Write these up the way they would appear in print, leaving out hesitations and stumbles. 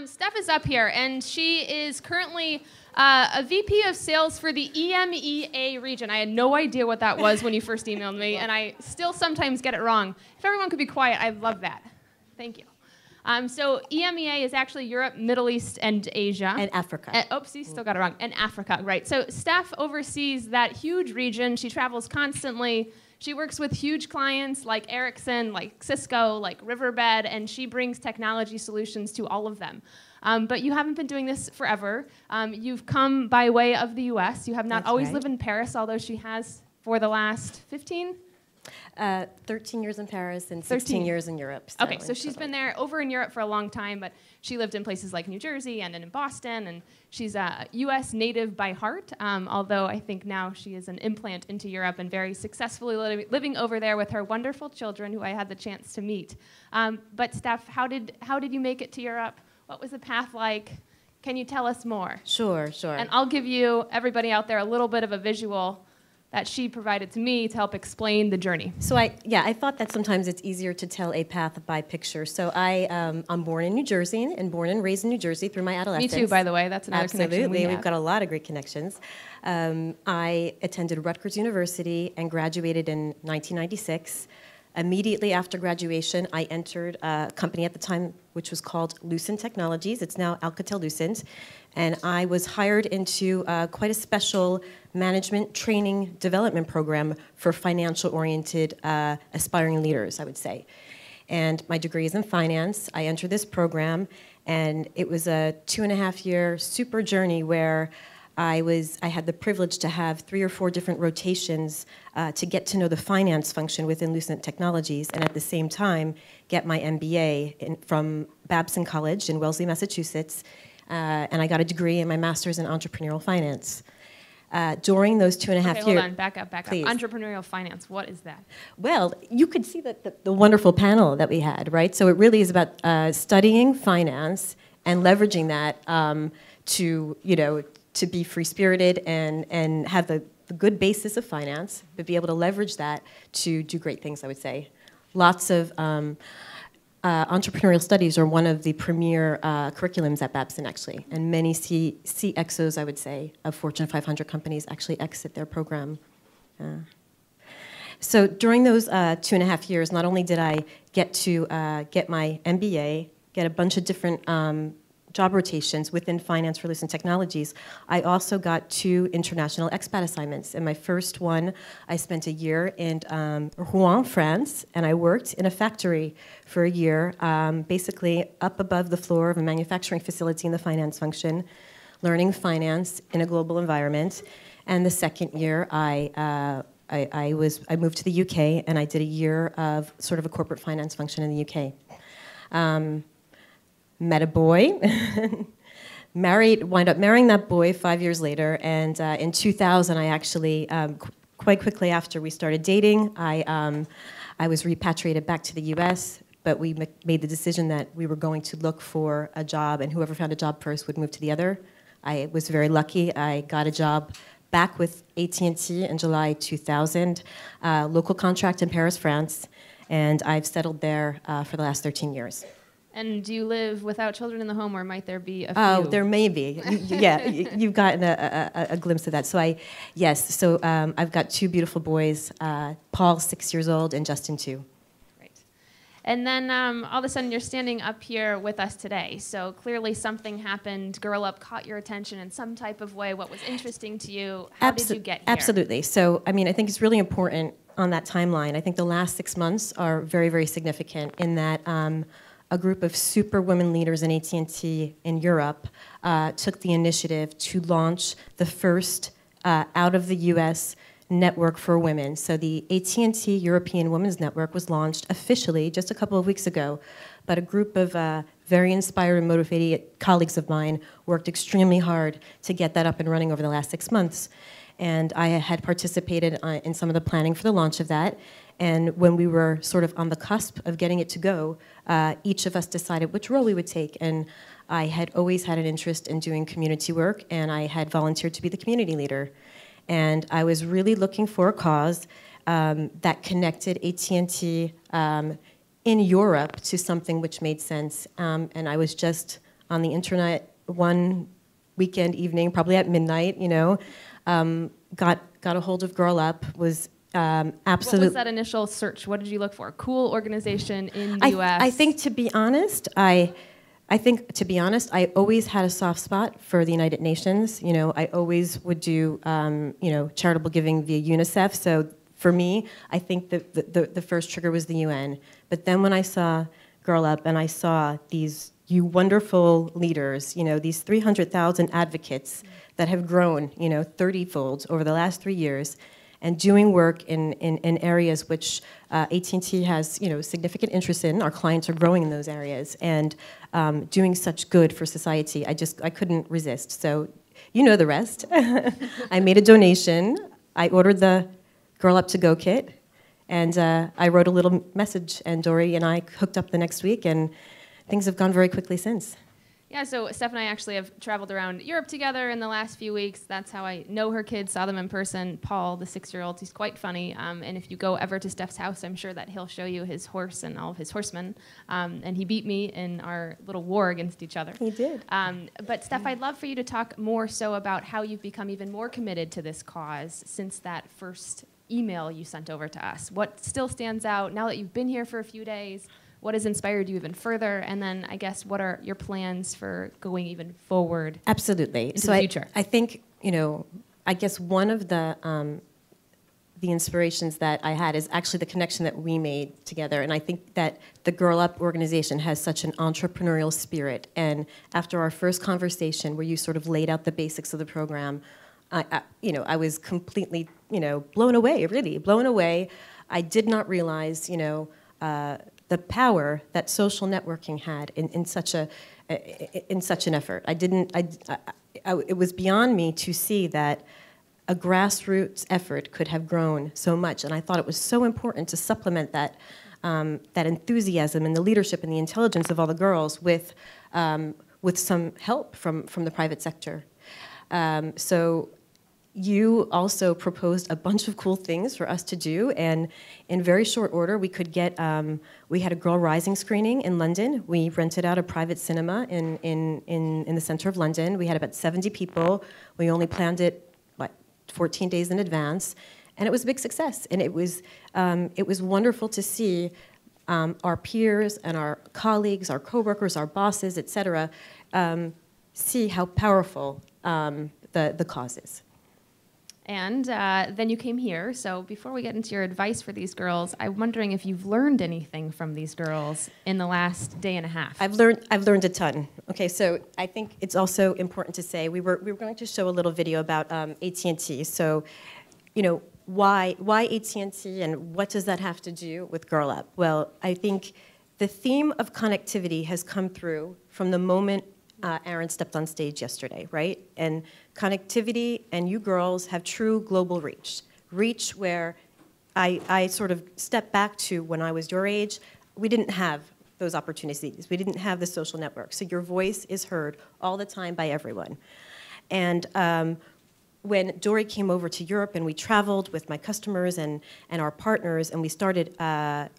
Steph is up here, and she is currently a VP of sales for the EMEA region. I had no idea what that was when you first emailed me, and I still sometimes get it wrong. If everyone could be quiet, I'd love that. Thank you. So EMEA is actually Europe, Middle East, and Asia. And Africa. Oopsie, still got it wrong. And Africa, right. So Steph oversees that huge region. She travels constantly. She works with huge clients like Ericsson, like Cisco, like Riverbed, and she brings technology solutions to all of them. But you haven't been doing this forever. You've come by way of the US. You have not always lived in Paris, although she has for the last 15? 13 years in Paris and 16 years in Europe. So okay, so she's been there over in Europe for a long time, but she lived in places like New Jersey and in Boston, and she's a U.S. native by heart, although I think now she is an implant into Europe and very successfully living over there with her wonderful children, who I had the chance to meet. But Steph, how did you make it to Europe? What was the path like? Can you tell us more? Sure, sure. And I'll give you, everybody out there, a little bit of a visual that she provided to me to help explain the journey. So I thought that sometimes it's easier to tell a path by picture. So I'm born in New Jersey and born and raised in New Jersey through my adolescence. Me too, by the way. That's another connection we have. We've got a lot of great connections. I attended Rutgers University and graduated in 1996. Immediately after graduation, I entered a company at the time which was called Lucent Technologies. It's now Alcatel-Lucent. And I was hired into quite a special management training development program for financial-oriented aspiring leaders, I would say. And my degree is in finance. I entered this program, and it was a 2.5-year super journey where I had the privilege to have 3 or 4 different rotations to get to know the finance function within Lucent Technologies, and at the same time get my MBA from Babson College in Wellesley, Massachusetts, and I got a degree in my master's in entrepreneurial finance. During those 2.5 years... Hold on, back up. Please. Entrepreneurial finance, what is that? Well, you could see the wonderful panel that we had, right? So it really is about studying finance and leveraging that to be free-spirited and have the good basis of finance, but be able to leverage that to do great things, I would say. Lots of entrepreneurial studies are one of the premier curriculums at Babson, actually, and many CXOs, I would say, of Fortune 500 companies actually exit their program. So during those 2.5 years, not only did I get to get my MBA, get a bunch of different job rotations within finance for Lucent Technologies, I also got 2 international expat assignments. In my first one, I spent a year in Rouen, France, and I worked in a factory for a year, basically up above the floor of a manufacturing facility in the finance function, learning finance in a global environment. And the second year, I moved to the UK, and I did a year of sort of a corporate finance function in the UK. Met a boy, wound up marrying that boy 5 years later, and in 2000, I actually, quite quickly after we started dating, I was repatriated back to the US, but we made the decision that we were going to look for a job, and whoever found a job first would move to the other. I was very lucky. I got a job back with AT&T in July 2000, local contract in Paris, France, and I've settled there for the last 13 years. And do you live without children in the home, or might there be a few? Oh, there may be. Yeah, you've gotten a glimpse of that. So I've got 2 beautiful boys, Paul, 6 years old, and Justin, 2. Great. And then all of a sudden you're standing up here with us today. So clearly something happened, Girl Up caught your attention in some type of way. What was interesting to you? How did you get here? Absolutely. So, I mean, I think it's really important on that timeline. I think the last 6 months are very, very significant in that a group of super women leaders in AT&T in Europe took the initiative to launch the first out of the US network for women. So the AT&T European Women's Network was launched officially just a couple of weeks ago, but a group of very inspired and motivated colleagues of mine worked extremely hard to get that up and running over the last 6 months. And I had participated in some of the planning for the launch of that. And when we were sort of on the cusp of getting it to go, each of us decided which role we would take. And I had always had an interest in doing community work, and I had volunteered to be the community leader. And I was really looking for a cause that connected AT&T in Europe to something which made sense. And I was just on the internet one weekend evening, probably at midnight, got a hold of Girl Up, was absolutely... What was that initial search? What did you look for? Cool organization in the U.S.? I think, to be honest, I always had a soft spot for the United Nations. I always would do, charitable giving via UNICEF. So for me, I think the first trigger was the UN. But then when I saw Girl Up and I saw you wonderful leaders, these 300,000 advocates that have grown, 30-fold over the last 3 years, and doing work in areas which AT&T has, significant interest in. Our clients are growing in those areas, and doing such good for society. I couldn't resist. So you know the rest. I made a donation. I ordered the Girl Up to Go kit, and I wrote a little message, and Dory and I hooked up the next week, and things have gone very quickly since. Yeah, so Steph and I actually have traveled around Europe together in the last few weeks. That's how I know her kids, saw them in person. Paul, the 6-year-old, he's quite funny. And if you go ever to Steph's house, I'm sure that he'll show you his horse and all of his horsemen. And he beat me in our little war against each other. He did. But Steph, I'd love for you to talk more so about how you've become even more committed to this cause since that first email you sent over to us. What still stands out now that you've been here for a few days? What has inspired you even further? And then, I guess, what are your plans for going even forward? Absolutely. Into the future? I think, I guess one of the inspirations that I had is actually the connection that we made together. And I think that the Girl Up organization has such an entrepreneurial spirit. And after our first conversation, where you sort of laid out the basics of the program, I was completely, blown away, really blown away. I did not realize, the power that social networking had in such an effort. It was beyond me to see that a grassroots effort could have grown so much, and I thought it was so important to supplement that enthusiasm and the leadership and the intelligence of all the girls with some help from the private sector. So you also proposed a bunch of cool things for us to do, and in very short order, we could get. We had a Girl Rising screening in London. We rented out a private cinema in the center of London. We had about 70 people. We only planned it 14 days in advance, and it was a big success. And it was wonderful to see our peers and our colleagues, our coworkers, our bosses, etc., see how powerful the cause is. And then you came here. So before we get into your advice for these girls, I'm wondering if you've learned anything from these girls in the last day and a half. I've learned a ton. Okay, so I think it's also important to say we were going to show a little video about AT&T. So, why AT&T and what does that have to do with Girl Up? Well, I think the theme of connectivity has come through from the moment Aaron stepped on stage yesterday, right? And connectivity and you girls have true global reach where I sort of step back to when I was your age. We didn't have those opportunities. We didn't have the social network. So your voice is heard all the time by everyone. And when Dory came over to Europe and we traveled with my customers and our partners and we started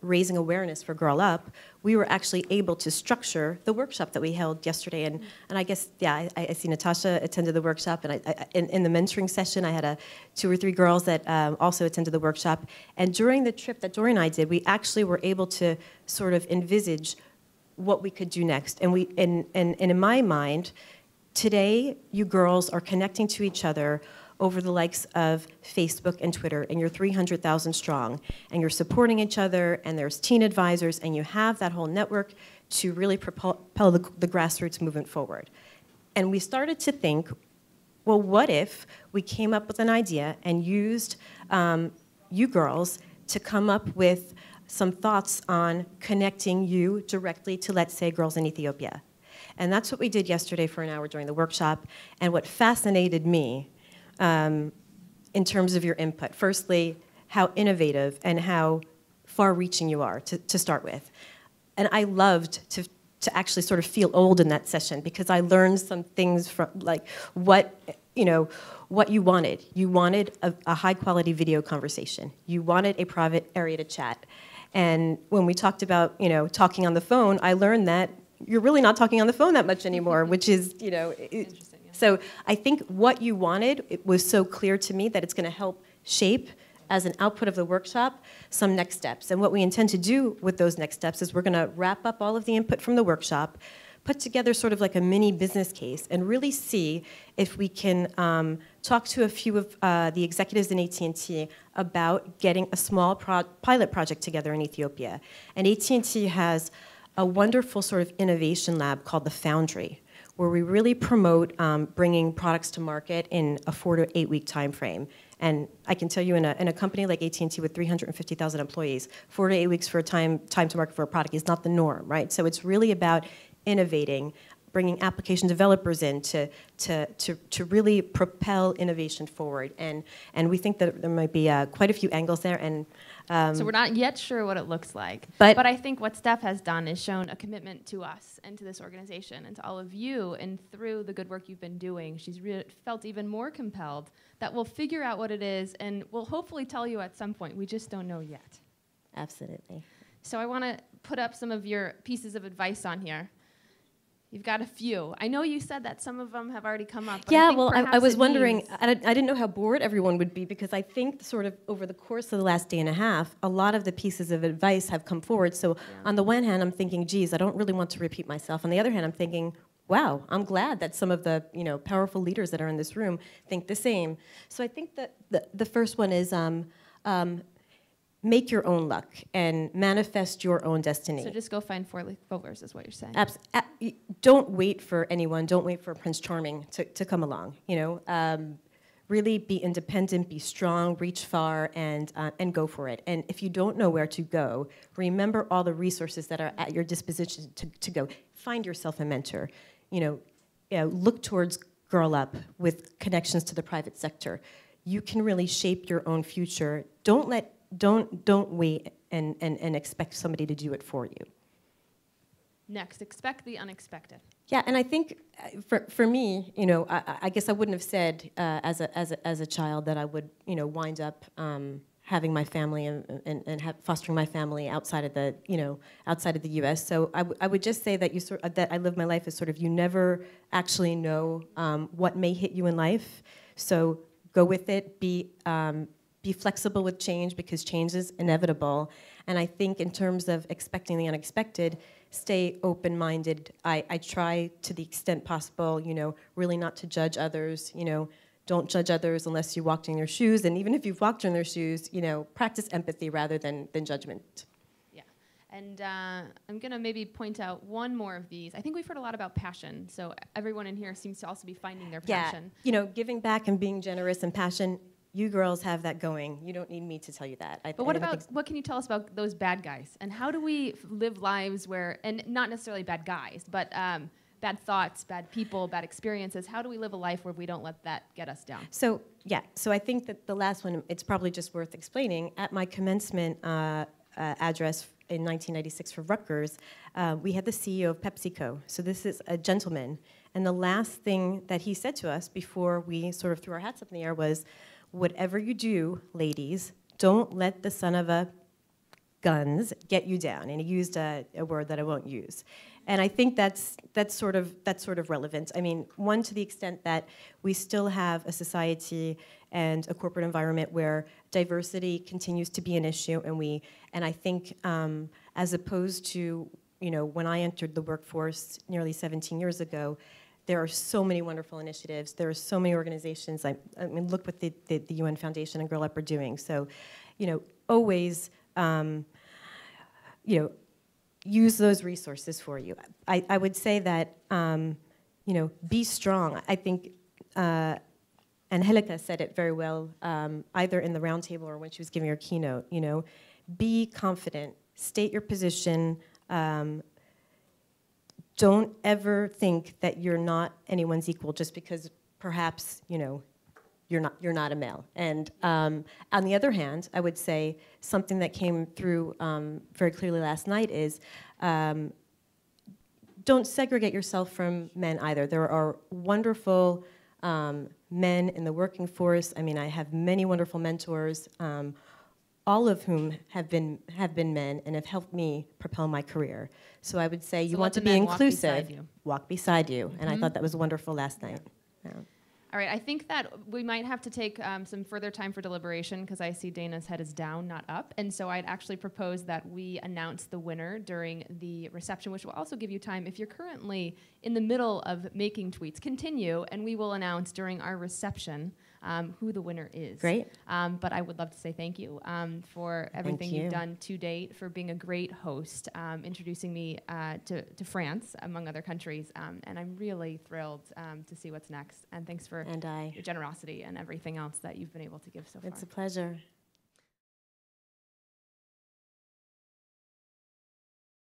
raising awareness for Girl Up, we were actually able to structure the workshop that we held yesterday. And I guess, yeah, I see Natasha attended the workshop, and in the mentoring session, I had 2 or 3 girls that also attended the workshop. And during the trip that Dory and I did, we actually were able to sort of envisage what we could do next. And in my mind, today, you girls are connecting to each other over the likes of Facebook and Twitter, and you're 300,000 strong, and you're supporting each other, and there's teen advisors, and you have that whole network to really propel the grassroots movement forward. And we started to think, well, what if we came up with an idea and used you girls to come up with some thoughts on connecting you directly to, let's say, girls in Ethiopia? And that's what we did yesterday for an hour during the workshop. And what fascinated me in terms of your input, firstly, how innovative and how far-reaching you are to start with. And I loved to actually sort of feel old in that session because I learned some things from, like, what you wanted. You wanted a high-quality video conversation. You wanted a private area to chat. And when we talked about, talking on the phone, I learned that you're really not talking on the phone that much anymore, which is, Interesting, yeah. So I think what you wanted, it was so clear to me that it's going to help shape, as an output of the workshop, some next steps. And what we intend to do with those next steps is we're going to wrap up all of the input from the workshop, put together sort of like a mini business case, and really see if we can talk to a few of the executives in AT&T about getting a small pilot project together in Ethiopia. And AT&T has a wonderful sort of innovation lab called the Foundry, where we really promote bringing products to market in a 4 to 8 week time frame. And I can tell you, in a company like AT&T with 350,000 employees, 4 to 8 weeks for a time to market for a product is not the norm, right? So it's really about innovating, bringing application developers in to really propel innovation forward. And we think that there might be quite a few angles there. And so we're not yet sure what it looks like. But I think what Steph has done is shown a commitment to us and to this organization and to all of you. And through the good work you've been doing, she's felt even more compelled that we'll figure out what it is, and we'll hopefully tell you at some point. We just don't know yet. Absolutely. So I want to put up some of your pieces of advice on here. You've got a few. I know you said that some of them have already come up. But yeah, I think well, I was wondering, I didn't know how bored everyone would be, because I think sort of over the course of the last day and a half, a lot of the pieces of advice have come forward. So on the one hand, I'm thinking, geez, I don't really want to repeat myself. On the other hand, I'm thinking, wow, I'm glad that some of the powerful leaders that are in this room think the same. So I think that the first one is make your own luck and manifest your own destiny. So just go find four-leaf clovers is what you're saying. Don't wait for anyone. Don't wait for Prince Charming to come along. Really be independent, be strong, reach far, and go for it. And if you don't know where to go, remember all the resources that are at your disposition to go. Find yourself a mentor. Look towards Girl Up with connections to the private sector. You can really shape your own future. Don't wait and expect somebody to do it for you. Next, expect the unexpected. Yeah, and I think for me, I guess I wouldn't have said as a child that I would, wind up having my family and fostering my family outside of the U.S. So I would just say that that I live my life as sort of, you never actually know what may hit you in life. So go with it. Be flexible with change, because change is inevitable. And I think in terms of expecting the unexpected, stay open-minded. I try to the extent possible, really not to judge others. Don't judge others unless you walked in their shoes. And even if you've walked in their shoes, practice empathy rather than judgment. Yeah. And I'm going to maybe point out one more of these. I think we've heard a lot about passion. So everyone in here seems to also be finding their passion. Yeah. Giving back and being generous and passion. You girls have that going. You don't need me to tell you that. But what can you tell us about those bad guys? And how do we live lives where, and not necessarily bad guys, but bad thoughts, bad people, bad experiences, how do we live a life where we don't let that get us down? So I think that the last one, it's probably just worth explaining. At my commencement address in 1996 for Rutgers, we had the CEO of PepsiCo. So this is a gentleman. And the last thing that he said to us before we sort of threw our hats up in the air was, whatever you do, ladies, don't let the son of a guns get you down. And he used a word that I won't use. And I think that's sort of relevant. I mean, one, to the extent that we still have a society and a corporate environment where diversity continues to be an issue, and I think as opposed to when I entered the workforce nearly 17 years ago, there are so many wonderful initiatives. There are so many organizations. I mean, look what the UN Foundation and Girl Up are doing. So, always, use those resources for you. I would say that, be strong. I think Angelica said it very well, either in the roundtable or when she was giving her keynote. Be confident. State your position. Don't ever think that you're not anyone's equal just because perhaps you're not a male. And on the other hand, I would say something that came through very clearly last night is don't segregate yourself from men either. There are wonderful men in the working force. I mean, I have many wonderful mentors. all of whom have been men and have helped me propel my career. So I would say you want to be inclusive, walk beside you. And I thought that was wonderful last night. Yeah. All right, I think that we might have to take some further time for deliberation because I see Dana's head is down, not up. And so I'd actually propose that we announce the winner during the reception, which will also give you time. If you're currently in the middle of making tweets, continue, and we will announce during our reception who the winner is. Great. But I would love to say thank you for everything you've done to date, for being a great host, introducing me to France, among other countries. And I'm really thrilled to see what's next. And thanks for your generosity and everything else that you've been able to give so far. It's a pleasure.